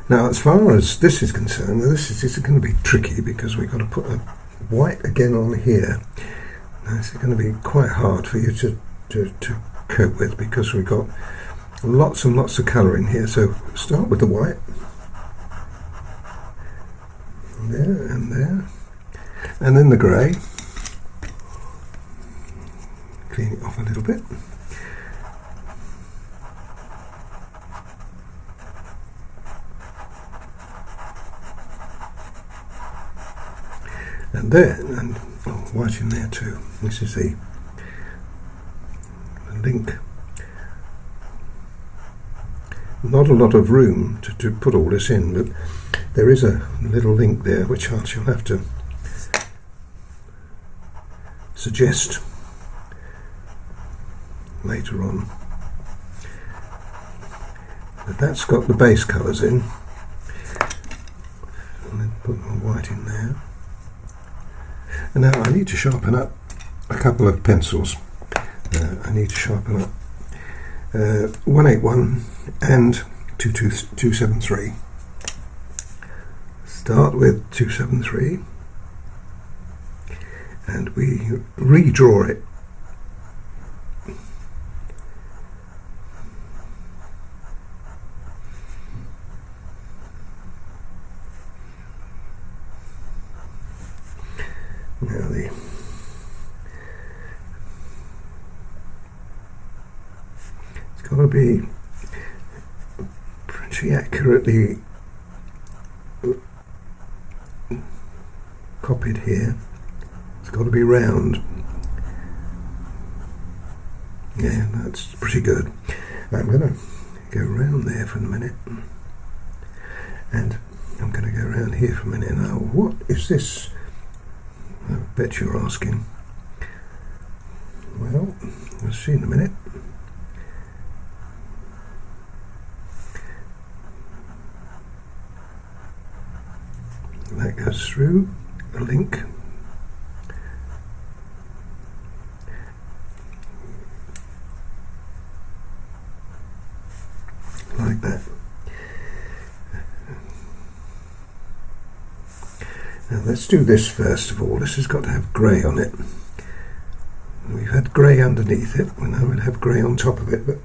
Now, as far as this is concerned, this is going to be tricky because we've got to put a white again on here. Now, this is going to be quite hard for you to cope with because we've got lots and lots of colour in here. So start with the white. There and there. And then the grey. Clean it off a little bit. And then, white in there too. This is the link. Not a lot of room to put all this in, but there is a little link there which I shall have to suggest later on. But that's got the base colours in. And then put my white in there. And now I need to sharpen up a couple of pencils. I need to sharpen up 181 and 273. Start with 273 and we redraw it. Now it's got to be pretty accurately copied here. It's got to be round. Yeah, that's pretty good. I'm going to go round there for a minute, and I'm going to go around here for a minute. Now, what is this? I bet you're asking. Well, we'll see in a minute. That goes through a link. Like that. Now let's do this first of all. This has got to have grey on it. We've had grey underneath it, we now we'll have grey on top of it, but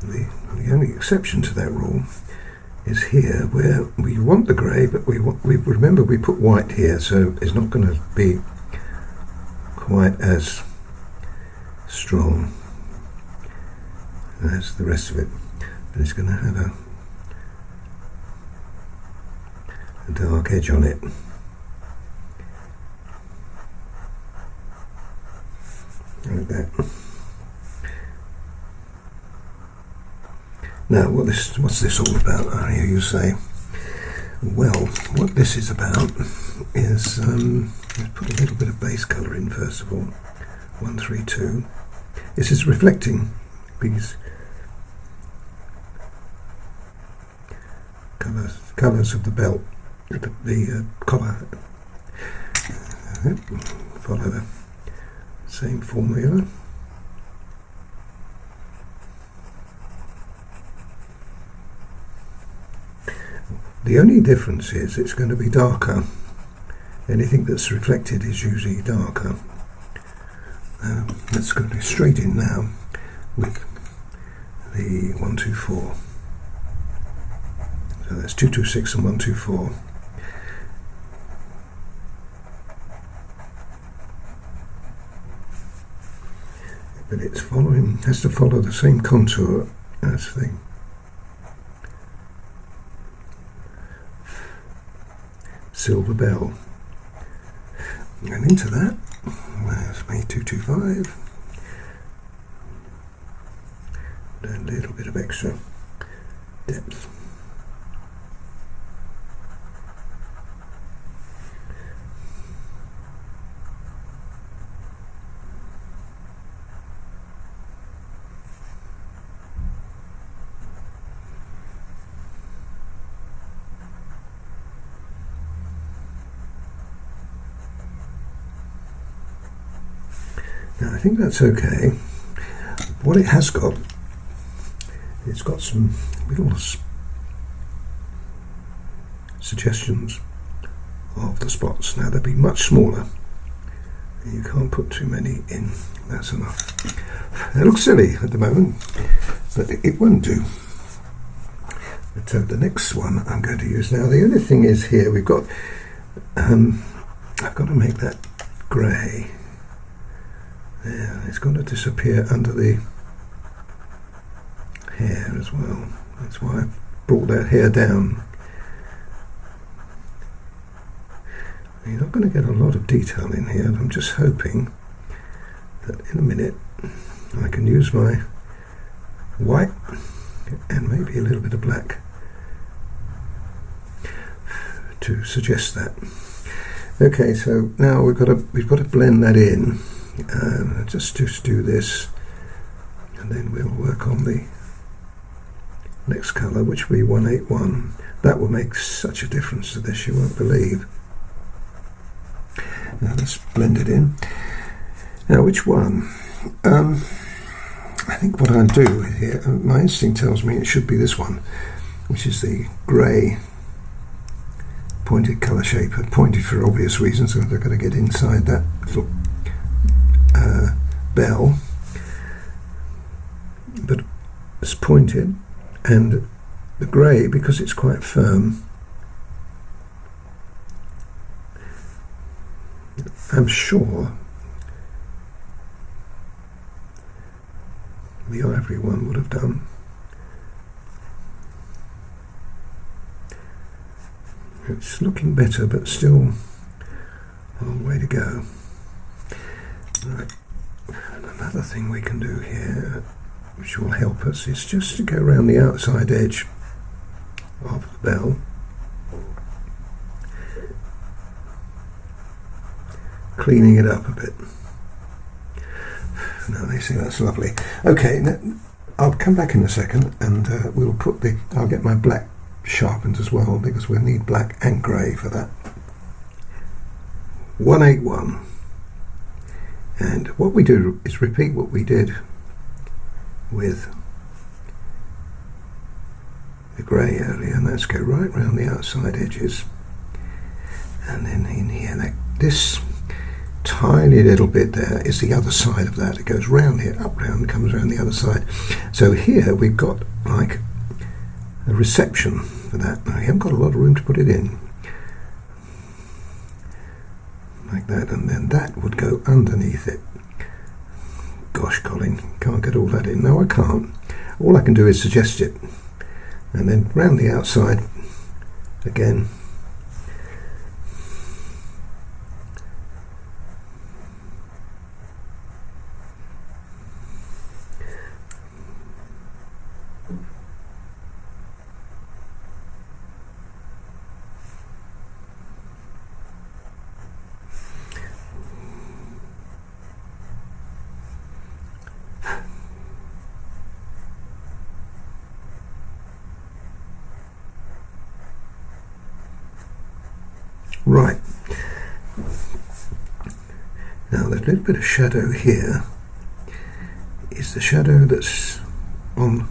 the only exception to that rule is here, where we want the grey, but we remember we put white here, so it's not going to be quite as strong as the rest of it, but it's going to have a dark edge on it. Like that. Now, what's this all about? I hear you say. Well, what this is about is, let's put a little bit of base colour in first of all. 132. This is reflecting these colours of the belt, the collar. Follow the same formula. The only difference is it's going to be darker. Anything that's reflected is usually darker. Let's go straight in now with the 124. So that's 226 and 124. But it's has to follow the same contour as the silver bell. And into that, there's my 225. And a little bit of extra depth. I think that's okay. What it has got, it's got some little suggestions of the spots. Now they'll be much smaller. You can't put too many in. That's enough. They look silly at the moment, but it won't do. So the next one I'm going to use now. The only thing is here we've got. I've got to make that grey. There, it's got to disappear under the hair as well. That's why I've brought that hair down. You're not going to get a lot of detail in here. I'm just hoping that in a minute I can use my white and maybe a little bit of black to suggest that. Okay, so now we've got to blend that in. Just do this, and then we'll work on the next colour, which will be 181. That will make such a difference to this, you won't believe. Now let's blend it in. Now which one? I think what I'll do here, my instinct tells me it should be this one, which is the grey pointed colour shaper. Pointed for obvious reasons, so they're going to get inside that little bell, but it's pointed, and the grey, because it's quite firm, I'm sure the ivory one would have done. It's looking better, but still a long way to go. Right. Another thing we can do here, which will help us, is just to go around the outside edge of the bell, cleaning it up a bit. Now you see, that's lovely. Okay, now I'll come back in a second, and we'll put I'll get my black sharpened as well, because we'll need black and grey for that. 181. And what we do is repeat what we did with the grey earlier, and let's go right round the outside edges, and then in here, this tiny little bit there is the other side of that. It goes round here, up round, comes around the other side. So here we've got like a reception for that. Now, we haven't got a lot of room to put it in, like that, and then that would go underneath it. Gosh, Colin, can't get all that in. No, I can't. All I can do is suggest it, and then round the outside again. Right, now the little bit of shadow here is the shadow that's on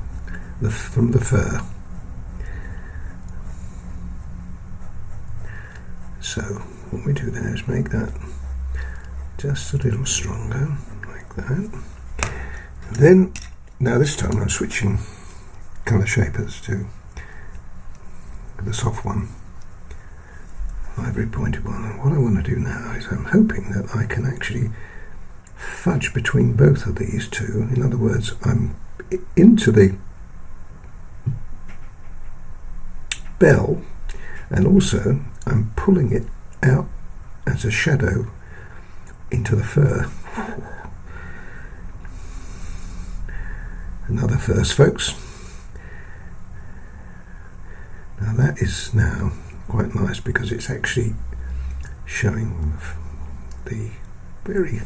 from the fur. So what we do there is make that just a little stronger, like that. And then, now this time I'm switching colour shapers to the soft one, ivory pointed one. And what I want to do now is I'm hoping that I can actually fudge between both of these two. In other words, I'm into the bell, and also I'm pulling it out as a shadow into the fur. Another first, folks. Now that is now quite nice, because it's actually showing the very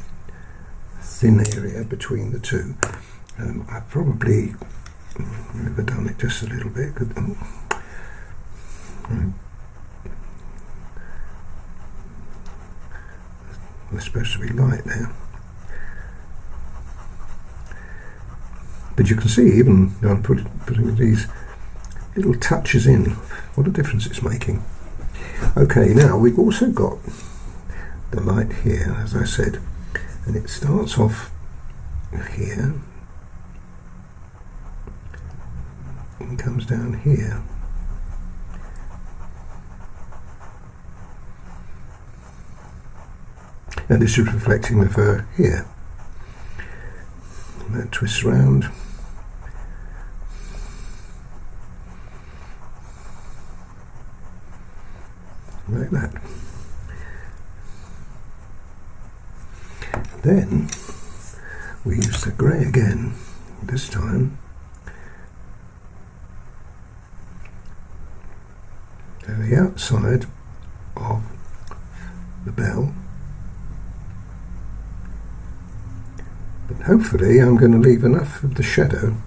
thin area between the two. I've probably overdone it just a little bit. They're supposed to be light there. But you can see, even though I'm putting these little touches in, what a difference it's making. Okay, now we've also got the light here, as I said, and it starts off here and comes down here. And this is reflecting the fur here. And that twists round. Like that. Then we use the grey again, this time to the outside of the bell. But hopefully I'm going to leave enough of the shadow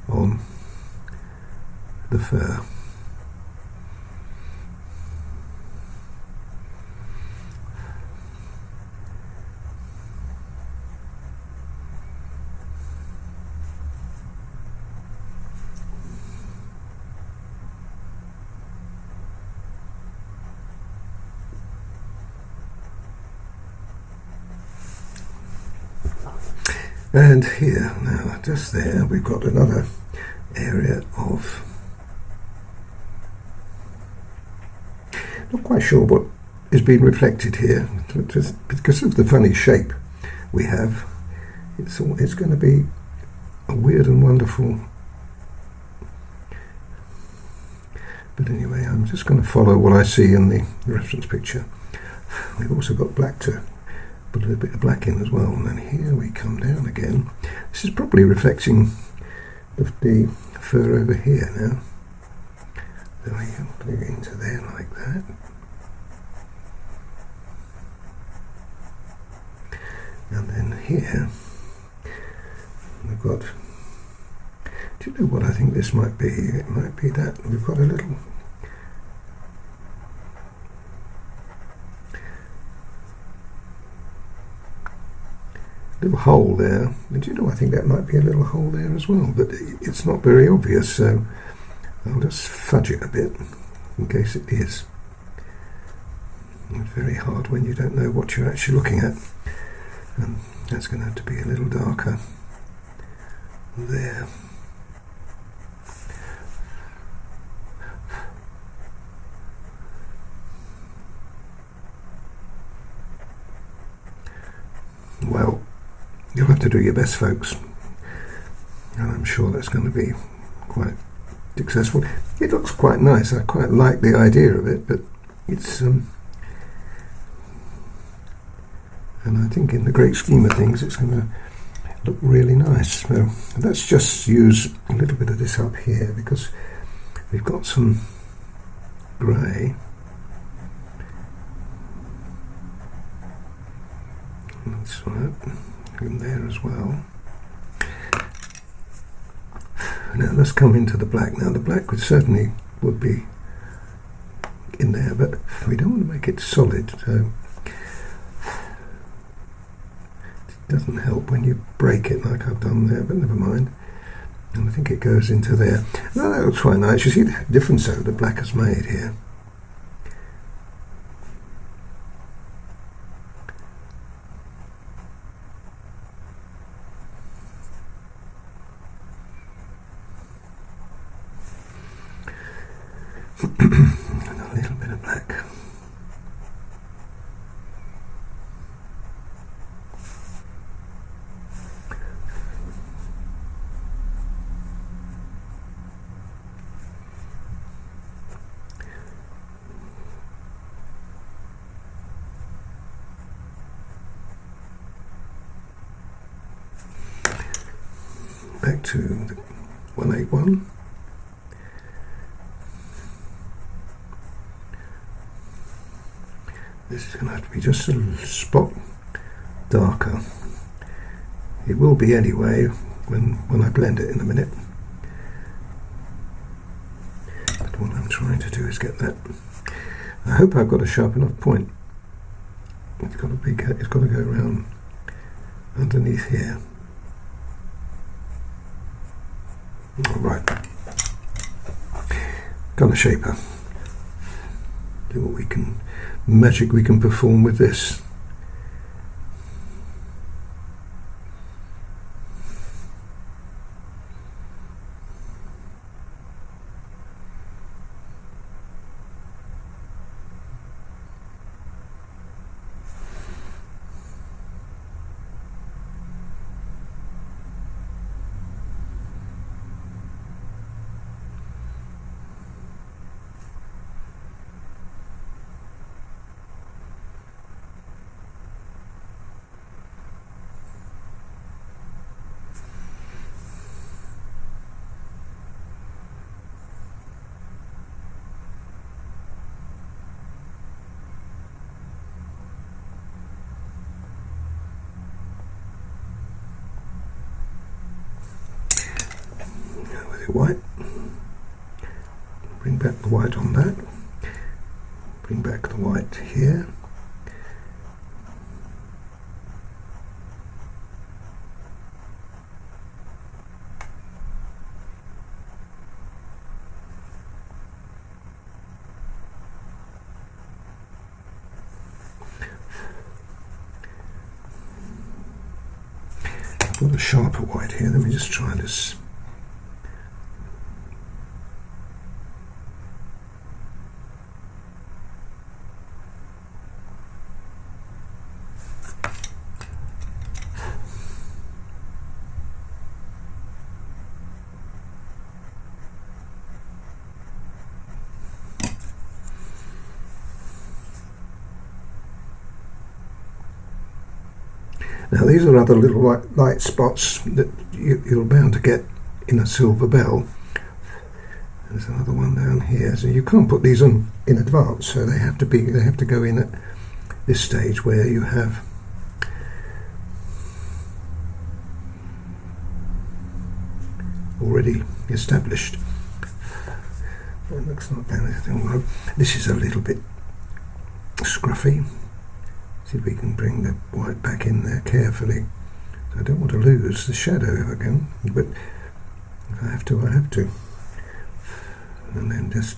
on the fur. And here, now just there, we've got another area of, not quite sure what is being reflected here, just because of the funny shape we have. It's going to be a weird and wonderful. But anyway, I'm just going to follow what I see in the reference picture. We've also got black to put a little bit of black in as well, and then here we come down again. This is probably reflecting the fur over here now. So we can put it into there like that. And then here we've got, do you know what I think this might be? It might be that we've got a little hole there. And you know, I think that might be a little hole there as well, but it's not very obvious, so I'll just fudge it a bit in case it is. It's very hard when you don't know what you're actually looking at, and that's going to have to be a little darker there. Well, you'll have to do your best, folks, and I'm sure that's going to be quite successful. It looks quite nice. I quite like the idea of it, but it's and I think in the great scheme of things it's going to look really nice. So let's just use a little bit of this up here because we've got some grey. That's right, in there as well. Now let's come into the black. Now the black would be in there, but we don't want to make it solid, so it doesn't help when you break it like I've done there, but never mind. And I think it goes into there. Now that looks quite nice. You see the difference though the black has made here. And a little bit of black. Back to the 181. This is going to have to be just a spot darker. It will be anyway when I blend it in a minute. But what I'm trying to do is get that. I hope I've got a sharp enough point. It's got to go around underneath here. Right, colour shaper. Do what we can, magic we can perform with this. White, bring back the white on that, bring back the white here, I've got a sharper white here. Let me just try this. Now these are other little light spots that you're bound to get in a silver bell. There's another one down here, so you can't put these on in advance, so they have to go in at this stage where you have already established. That looks like that. This is a little bit scruffy. See if we can bring the white back in there carefully. I don't want to lose the shadow again, but if I have to, I have to. And then just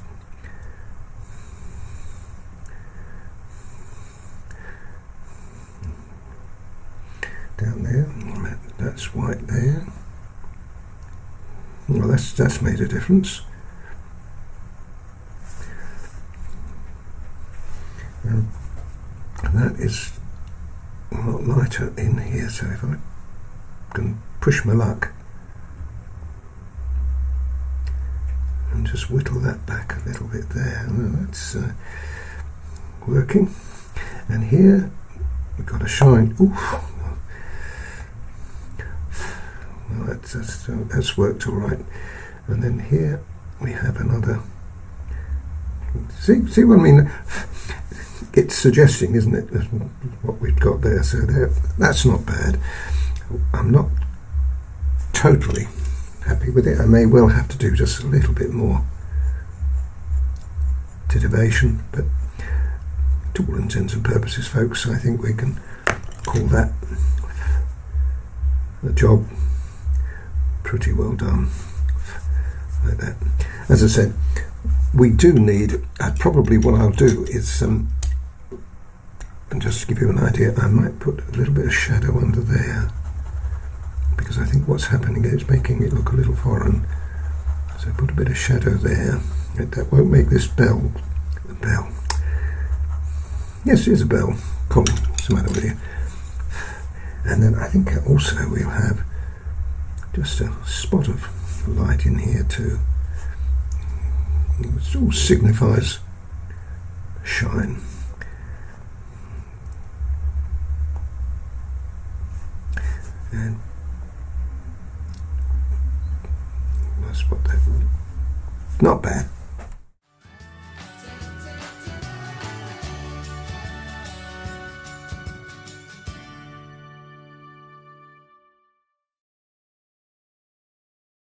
down there. That's white there. Well, that's made a difference. That is a lot lighter in here, so if I can push my luck and just whittle that back a little bit there, that's working. And here we've got a shine. Oof. Well, that's worked all right. And then here we have another. See what I mean? It's suggesting, isn't it, what we've got there? So that's not bad. I'm not totally happy with it. I may well have to do just a little bit more titivation, but to all intents and purposes, folks, I think we can call that a job pretty well done. Like that. As I said, we do need, probably what I'll do is, and just to give you an idea, I might put a little bit of shadow under there, because I think what's happening is making it look a little foreign. So put a bit of shadow there. That won't make this bell a bell. Yes, it is a bell. Colin, what's the matter with you? And then I think also we'll have just a spot of light in here too. It all signifies shine. And I'll spot that. Not bad.